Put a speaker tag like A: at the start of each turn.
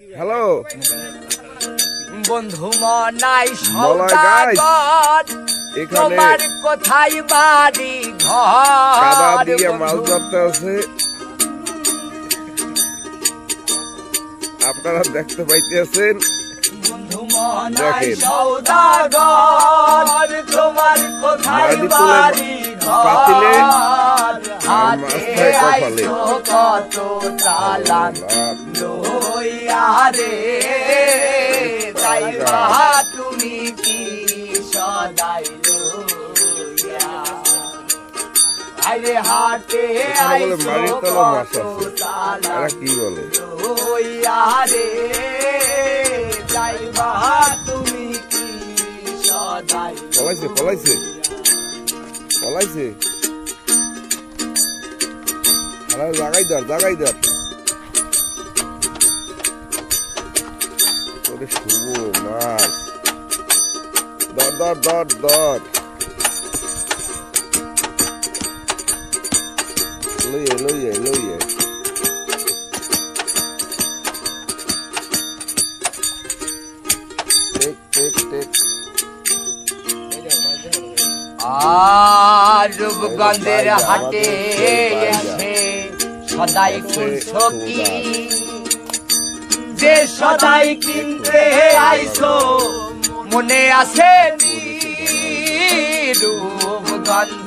A: hello
B: বন্ধু মনাই সৌদাগর তোমার কোথায় বাড়ি ঘর
A: কাদা দিয়ে মাছ ধরতে আছে আপনারা দেখতে পাইতেছেন
B: বন্ধু মনাই সৌদাগর তোমার কোথায় বাড়ি
A: পাতিলে
B: হাতে আইছো কত চালান লইয়া রে যাইবা তুমি কি সদাই লইয়া আরে হাতে আইছো কত চালান
A: কি বলে
B: লইয়া রে যাইবা তুমি কি সদাই
A: পলাইছে পলাইছে পলাইছে জাগাই ধর তোরে শুভ মাছ ধর লইয়ে টেক
B: আর রূপগঞ্জের হাটে এসে সদাই কিনছো কি যে সদাই কিনতে আইছো মনে আছে রূপগঞ্জ